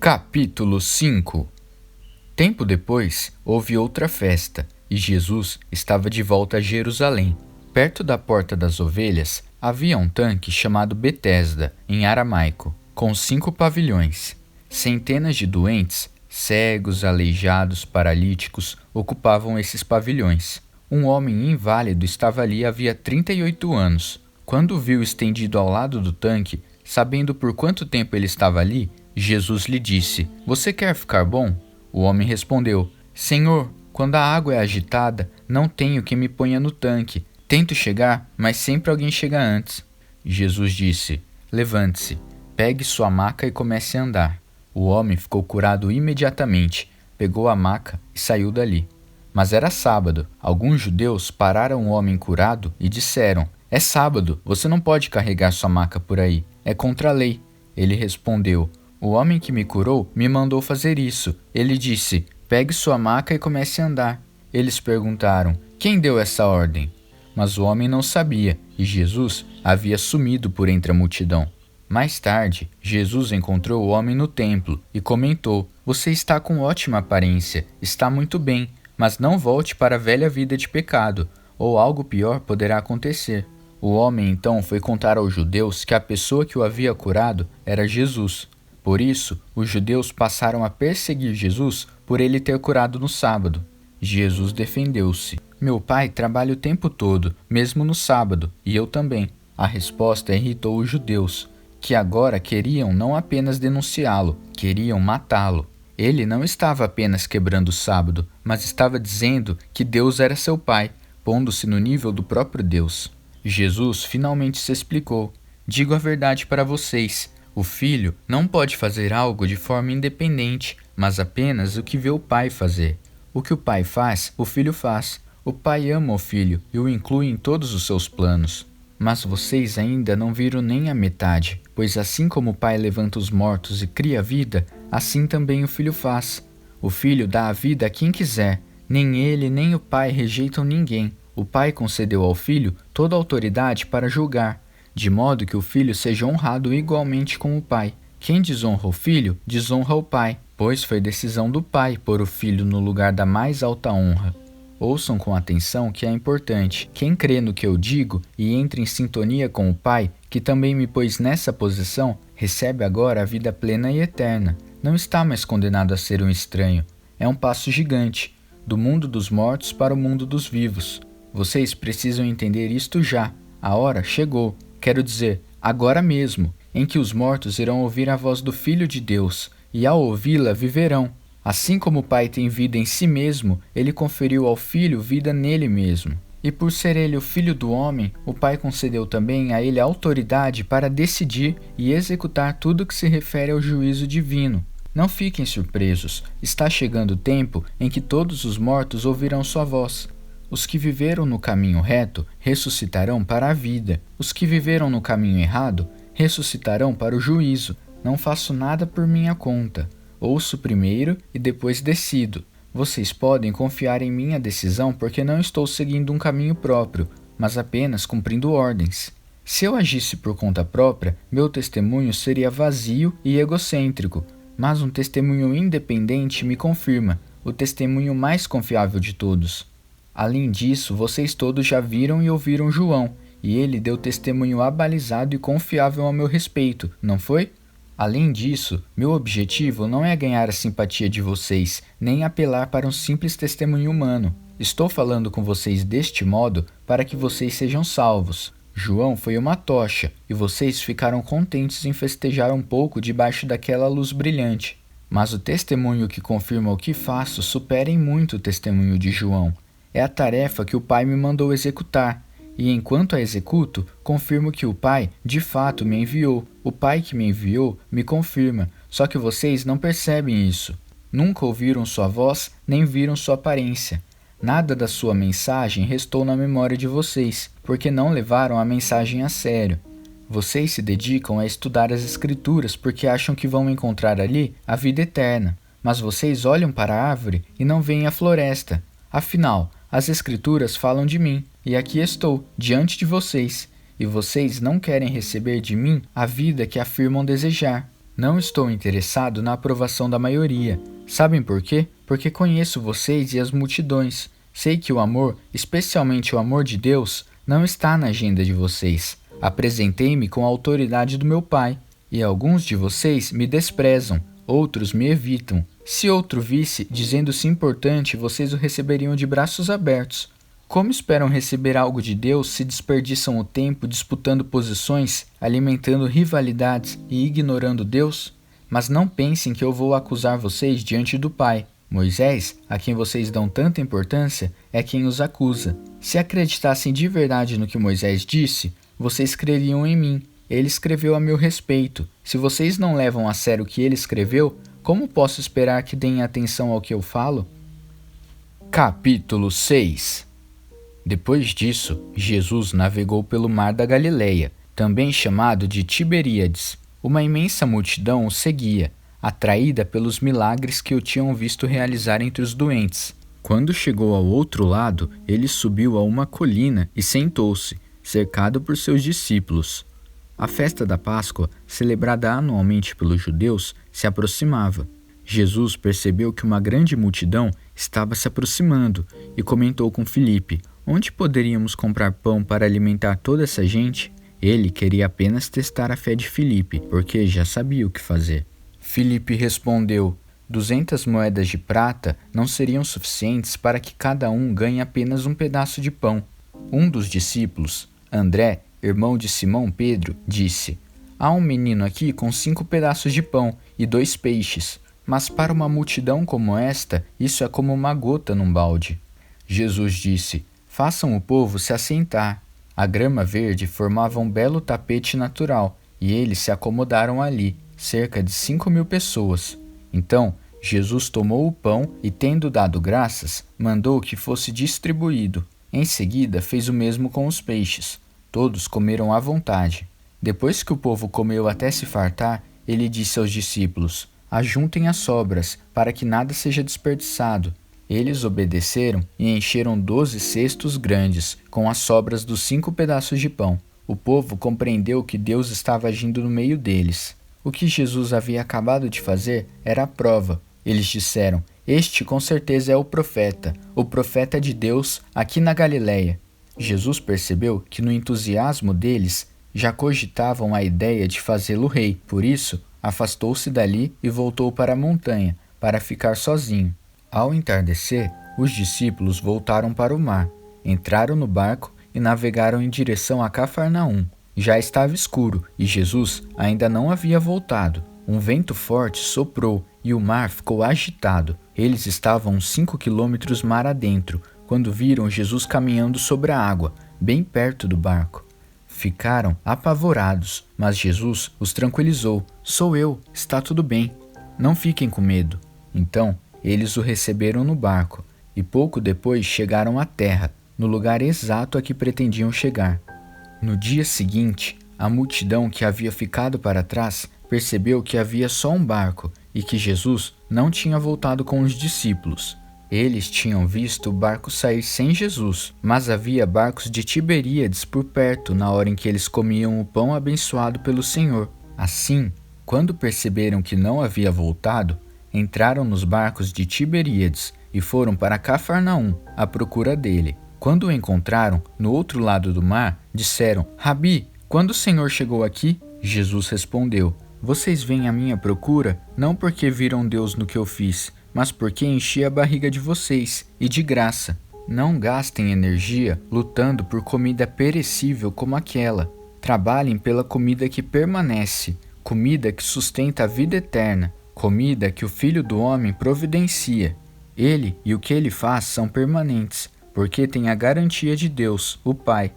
Capítulo 5. Tempo depois, houve outra festa, e Jesus estava de volta a Jerusalém. Perto da Porta das Ovelhas, havia um tanque chamado Betesda, em aramaico, com 5 pavilhões. Centenas de doentes, cegos, aleijados, paralíticos, ocupavam esses pavilhões. Um homem inválido estava ali havia 38 anos. Quando o viu estendido ao lado do tanque, sabendo por quanto tempo ele estava ali, Jesus lhe disse: "Você quer ficar bom?" O homem respondeu: "Senhor, quando a água é agitada, não tenho quem me ponha no tanque. Tento chegar, mas sempre alguém chega antes." Jesus disse: "Levante-se, pegue sua maca e comece a andar." O homem ficou curado imediatamente, pegou a maca e saiu dali. Mas era sábado. Alguns judeus pararam o homem curado e disseram: "É sábado, você não pode carregar sua maca por aí. É contra a lei." Ele respondeu: "O homem que me curou me mandou fazer isso. Ele disse: pegue sua maca e comece a andar." Eles perguntaram: "Quem deu essa ordem?" Mas o homem não sabia, e Jesus havia sumido por entre a multidão. Mais tarde, Jesus encontrou o homem no templo e comentou: "Você está com ótima aparência, está muito bem, mas não volte para a velha vida de pecado, ou algo pior poderá acontecer." O homem então foi contar aos judeus que a pessoa que o havia curado era Jesus. Por isso, os judeus passaram a perseguir Jesus por ele ter curado no sábado. Jesus defendeu-se: "Meu pai trabalha o tempo todo, mesmo no sábado, e eu também." A resposta irritou os judeus, que agora queriam não apenas denunciá-lo, queriam matá-lo. Ele não estava apenas quebrando o sábado, mas estava dizendo que Deus era seu pai, pondo-se no nível do próprio Deus. Jesus finalmente se explicou: "Digo a verdade para vocês. O filho não pode fazer algo de forma independente, mas apenas o que vê o pai fazer. O que o pai faz, o filho faz. O pai ama o filho e o inclui em todos os seus planos. Mas vocês ainda não viram nem a metade, pois assim como o pai levanta os mortos e cria vida, assim também o filho faz. O filho dá a vida a quem quiser. Nem ele nem o pai rejeitam ninguém. O pai concedeu ao filho toda a autoridade para julgar, de modo que o filho seja honrado igualmente com o pai. Quem desonra o filho, desonra o pai, pois foi decisão do pai pôr o filho no lugar da mais alta honra." Ouçam com atenção que é importante. Quem crê no que eu digo e entra em sintonia com o Pai, que também me pôs nessa posição, recebe agora a vida plena e eterna. Não está mais condenado a ser um estranho. É um passo gigante, do mundo dos mortos para o mundo dos vivos. Vocês precisam entender isto já. A hora chegou, quero dizer, agora mesmo, em que os mortos irão ouvir a voz do Filho de Deus, e ao ouvi-la viverão. Assim como o Pai tem vida em si mesmo, ele conferiu ao Filho vida nele mesmo. E por ser ele o Filho do homem, o Pai concedeu também a ele autoridade para decidir e executar tudo que se refere ao juízo divino. Não fiquem surpresos, está chegando o tempo em que todos os mortos ouvirão sua voz. Os que viveram no caminho reto ressuscitarão para a vida. Os que viveram no caminho errado ressuscitarão para o juízo. Não faço nada por minha conta. Ouço primeiro e depois decido. Vocês podem confiar em minha decisão porque não estou seguindo um caminho próprio, mas apenas cumprindo ordens. Se eu agisse por conta própria, meu testemunho seria vazio e egocêntrico, mas um testemunho independente me confirma, o testemunho mais confiável de todos. Além disso, vocês todos já viram e ouviram João, e ele deu testemunho abalizado e confiável a meu respeito, não foi? Além disso, meu objetivo não é ganhar a simpatia de vocês, nem apelar para um simples testemunho humano. Estou falando com vocês deste modo para que vocês sejam salvos. João foi uma tocha, e vocês ficaram contentes em festejar um pouco debaixo daquela luz brilhante. Mas o testemunho que confirma o que faço supera em muito o testemunho de João. É a tarefa que o Pai me mandou executar. E enquanto a executo, confirmo que o Pai, de fato, me enviou. O Pai que me enviou me confirma, só que vocês não percebem isso. Nunca ouviram sua voz, nem viram sua aparência. Nada da sua mensagem restou na memória de vocês, porque não levaram a mensagem a sério. Vocês se dedicam a estudar as Escrituras porque acham que vão encontrar ali a vida eterna. Mas vocês olham para a árvore e não veem a floresta. Afinal, as Escrituras falam de mim. E aqui estou, diante de vocês, e vocês não querem receber de mim a vida que afirmam desejar. Não estou interessado na aprovação da maioria. Sabem por quê? Porque conheço vocês e as multidões. Sei que o amor, especialmente o amor de Deus, não está na agenda de vocês. Apresentei-me com a autoridade do meu Pai, e alguns de vocês me desprezam, outros me evitam. Se outro visse, dizendo-se importante, vocês o receberiam de braços abertos. Como esperam receber algo de Deus se desperdiçam o tempo disputando posições, alimentando rivalidades e ignorando Deus? Mas não pensem que eu vou acusar vocês diante do Pai. Moisés, a quem vocês dão tanta importância, é quem os acusa. Se acreditassem de verdade no que Moisés disse, vocês creriam em mim. Ele escreveu a meu respeito. Se vocês não levam a sério o que ele escreveu, como posso esperar que deem atenção ao que eu falo? Capítulo 6. Depois disso, Jesus navegou pelo mar da Galileia, também chamado de Tiberíades. Uma imensa multidão o seguia, atraída pelos milagres que o tinham visto realizar entre os doentes. Quando chegou ao outro lado, ele subiu a uma colina e sentou-se, cercado por seus discípulos. A festa da Páscoa, celebrada anualmente pelos judeus, se aproximava. Jesus percebeu que uma grande multidão estava se aproximando e comentou com Filipe: onde poderíamos comprar pão para alimentar toda essa gente? Ele queria apenas testar a fé de Filipe, porque já sabia o que fazer. Filipe respondeu: 200 moedas de prata não seriam suficientes para que cada um ganhe apenas um pedaço de pão. Um dos discípulos, André, irmão de Simão Pedro, disse: há um menino aqui com 5 pedaços de pão e 2 peixes, mas para uma multidão como esta, isso é como uma gota num balde. Jesus disse: façam o povo se assentar. A grama verde formava um belo tapete natural, e eles se acomodaram ali, cerca de 5.000 pessoas. Então, Jesus tomou o pão e, tendo dado graças, mandou que fosse distribuído. Em seguida, fez o mesmo com os peixes. Todos comeram à vontade. Depois que o povo comeu até se fartar, ele disse aos discípulos: ajuntem as sobras, para que nada seja desperdiçado. Eles obedeceram e encheram 12 cestos grandes, com as sobras dos 5 pedaços de pão. O povo compreendeu que Deus estava agindo no meio deles. O que Jesus havia acabado de fazer era a prova. Eles disseram: este com certeza é o profeta de Deus aqui na Galileia. Jesus percebeu que no entusiasmo deles já cogitavam a ideia de fazê-lo rei. Por isso, afastou-se dali e voltou para a montanha, para ficar sozinho. Ao entardecer, os discípulos voltaram para o mar, entraram no barco e navegaram em direção a Cafarnaum. Já estava escuro e Jesus ainda não havia voltado. Um vento forte soprou e o mar ficou agitado. Eles estavam uns 5 quilômetros mar adentro, quando viram Jesus caminhando sobre a água, bem perto do barco. Ficaram apavorados, mas Jesus os tranquilizou: sou eu, está tudo bem, não fiquem com medo. Então, eles o receberam no barco e pouco depois chegaram à terra, no lugar exato a que pretendiam chegar. No dia seguinte, a multidão que havia ficado para trás percebeu que havia só um barco e que Jesus não tinha voltado com os discípulos. Eles tinham visto o barco sair sem Jesus, mas havia barcos de Tiberíades por perto na hora em que eles comiam o pão abençoado pelo Senhor. Assim, quando perceberam que não havia voltado, entraram nos barcos de Tiberíades e foram para Cafarnaum à procura dele. Quando o encontraram, no outro lado do mar, disseram: Rabi, quando o Senhor chegou aqui? Jesus respondeu: vocês vêm à minha procura não porque viram Deus no que eu fiz, mas porque enchi a barriga de vocês, e de graça. Não gastem energia lutando por comida perecível como aquela. Trabalhem pela comida que permanece, comida que sustenta a vida eterna, comida que o Filho do Homem providencia. Ele e o que ele faz são permanentes, porque tem a garantia de Deus, o Pai.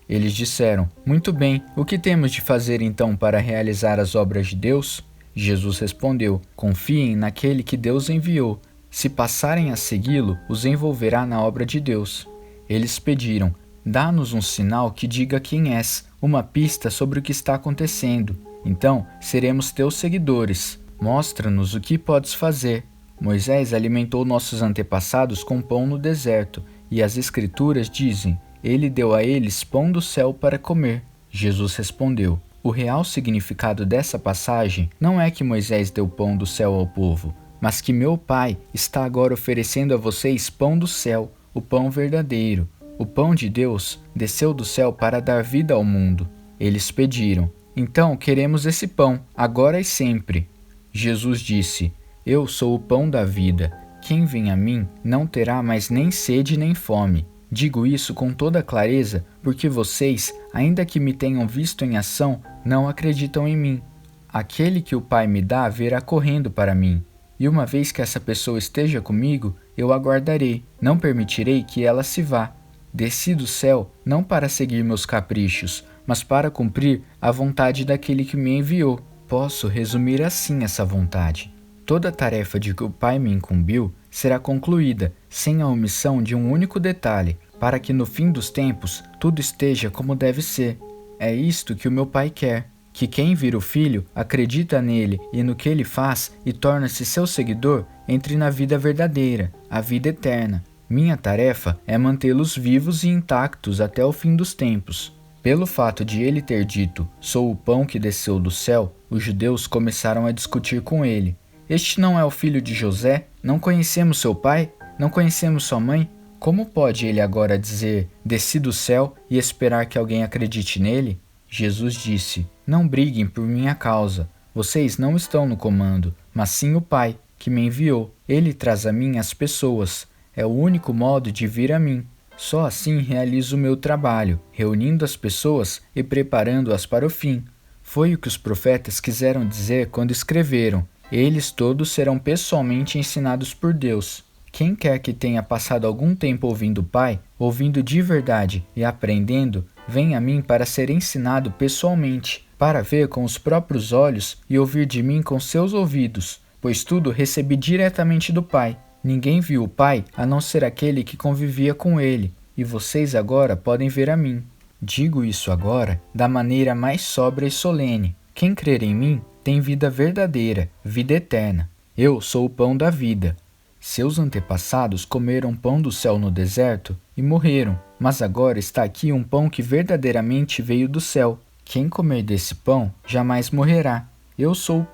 Eles disseram: muito bem, o que temos de fazer então para realizar as obras de Deus? Jesus respondeu: confiem naquele que Deus enviou. Se passarem a segui-lo, os envolverá na obra de Deus. Eles pediram: dá-nos um sinal que diga quem és, uma pista sobre o que está acontecendo. Então seremos teus seguidores. Mostra-nos o que podes fazer. Moisés alimentou nossos antepassados com pão no deserto, e as Escrituras dizem: ele deu a eles pão do céu para comer. Jesus respondeu: O real significado dessa passagem não é que Moisés deu pão do céu ao povo, mas que meu Pai está agora oferecendo a vocês pão do céu, o pão verdadeiro. O pão de Deus desceu do céu para dar vida ao mundo. Eles pediram: então queremos esse pão, agora e sempre. Jesus disse: eu sou o pão da vida. Quem vem a mim não terá mais nem sede nem fome. Digo isso com toda clareza, porque vocês, ainda que me tenham visto em ação, não acreditam em mim. Aquele que o Pai me dá virá correndo para mim. E uma vez que essa pessoa esteja comigo, eu aguardarei, não permitirei que ela se vá. Desci do céu não para seguir meus caprichos, mas para cumprir a vontade daquele que me enviou. Posso resumir assim essa vontade. Toda a tarefa de que o Pai me incumbiu será concluída, sem a omissão de um único detalhe, para que no fim dos tempos tudo esteja como deve ser. É isto que o meu Pai quer, que quem vira o Filho, acredita nele e no que ele faz e torna-se seu seguidor, entre na vida verdadeira, a vida eterna. Minha tarefa é mantê-los vivos e intactos até o fim dos tempos. Pelo fato de ele ter dito, sou o pão que desceu do céu, os judeus começaram a discutir com ele. Este não é o filho de José? Não conhecemos seu pai? Não conhecemos sua mãe? Como pode ele agora dizer, desci do céu, e esperar que alguém acredite nele? Jesus disse, não briguem por minha causa. Vocês não estão no comando, mas sim o Pai, que me enviou. Ele traz a mim as pessoas. É o único modo de vir a mim. Só assim realizo o meu trabalho, reunindo as pessoas e preparando-as para o fim. Foi o que os profetas quiseram dizer quando escreveram: eles todos serão pessoalmente ensinados por Deus. Quem quer que tenha passado algum tempo ouvindo o Pai, ouvindo de verdade e aprendendo, vem a mim para ser ensinado pessoalmente, para ver com os próprios olhos e ouvir de mim com seus ouvidos, pois tudo recebi diretamente do Pai. Ninguém viu o Pai a não ser aquele que convivia com ele, e vocês agora podem ver a mim. Digo isso agora da maneira mais sóbria e solene. Quem crer em mim tem vida verdadeira, vida eterna. Eu sou o pão da vida. Seus antepassados comeram pão do céu no deserto e morreram, mas agora está aqui um pão que verdadeiramente veio do céu. Quem comer desse pão jamais morrerá. Eu sou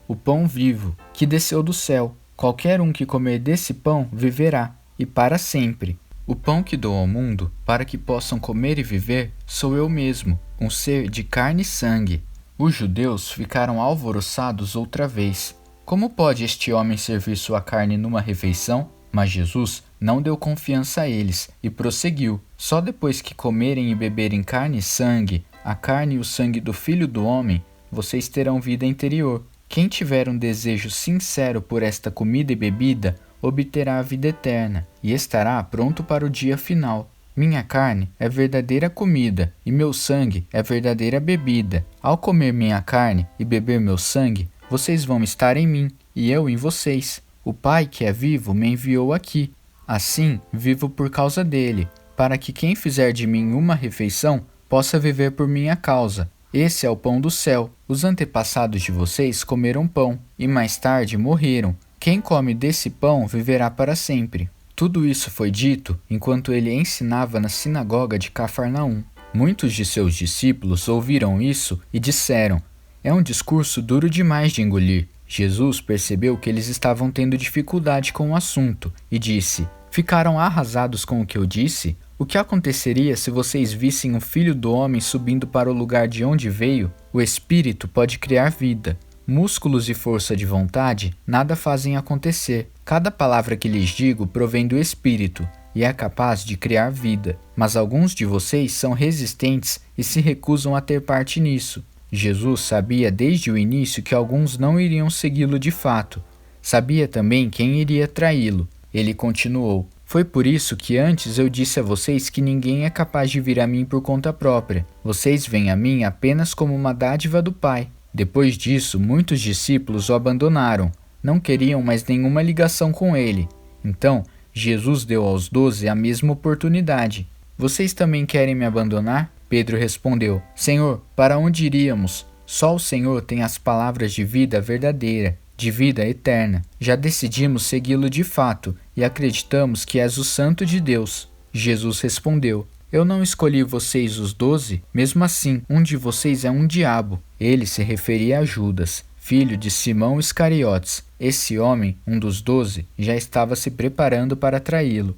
o pão vivo, que desceu do céu. Qualquer um que comer desse pão viverá, e para sempre. O pão que dou ao mundo, para que possam comer e viver, sou eu mesmo, um ser de carne e sangue. Os judeus ficaram alvoroçados outra vez. Como pode este homem servir sua carne numa refeição? Mas Jesus não deu confiança a eles e prosseguiu. Só depois que comerem e beberem carne e sangue, a carne e o sangue do Filho do Homem, vocês terão vida interior. Quem tiver um desejo sincero por esta comida e bebida, obterá a vida eterna e estará pronto para o dia final. Minha carne é verdadeira comida e meu sangue é verdadeira bebida. Ao comer minha carne e beber meu sangue, vocês vão estar em mim e eu em vocês. O Pai que é vivo me enviou aqui. Assim, vivo por causa dele, para que quem fizer de mim uma refeição possa viver por minha causa. Esse é o pão do céu. Os antepassados de vocês comeram pão e mais tarde morreram. Quem come desse pão viverá para sempre. Tudo isso foi dito enquanto ele ensinava na sinagoga de Cafarnaum. Muitos de seus discípulos ouviram isso e disseram: é um discurso duro demais de engolir. Jesus percebeu que eles estavam tendo dificuldade com o assunto e disse: ficaram arrasados com o que eu disse? O que aconteceria se vocês vissem o Filho do Homem subindo para o lugar de onde veio? O Espírito pode criar vida. Músculos e força de vontade nada fazem acontecer. Cada palavra que lhes digo provém do Espírito e é capaz de criar vida. Mas alguns de vocês são resistentes e se recusam a ter parte nisso. Jesus sabia desde o início que alguns não iriam segui-lo de fato. Sabia também quem iria traí-lo. Ele continuou: foi por isso que antes eu disse a vocês que ninguém é capaz de vir a mim por conta própria. Vocês vêm a mim apenas como uma dádiva do Pai. Depois disso, muitos discípulos o abandonaram. Não queriam mais nenhuma ligação com ele. Então, Jesus deu aos 12 a mesma oportunidade. Vocês também querem me abandonar? Pedro respondeu: Senhor, para onde iríamos? Só o Senhor tem as palavras de vida verdadeira, de vida eterna. Já decidimos segui-lo de fato e acreditamos que és o Santo de Deus. Jesus respondeu: Eu não escolhi vocês os 12? Mesmo assim, um de vocês é um diabo. Ele se referia a Judas, filho de Simão Iscariotes. Esse homem, um dos 12, já estava se preparando para traí-lo.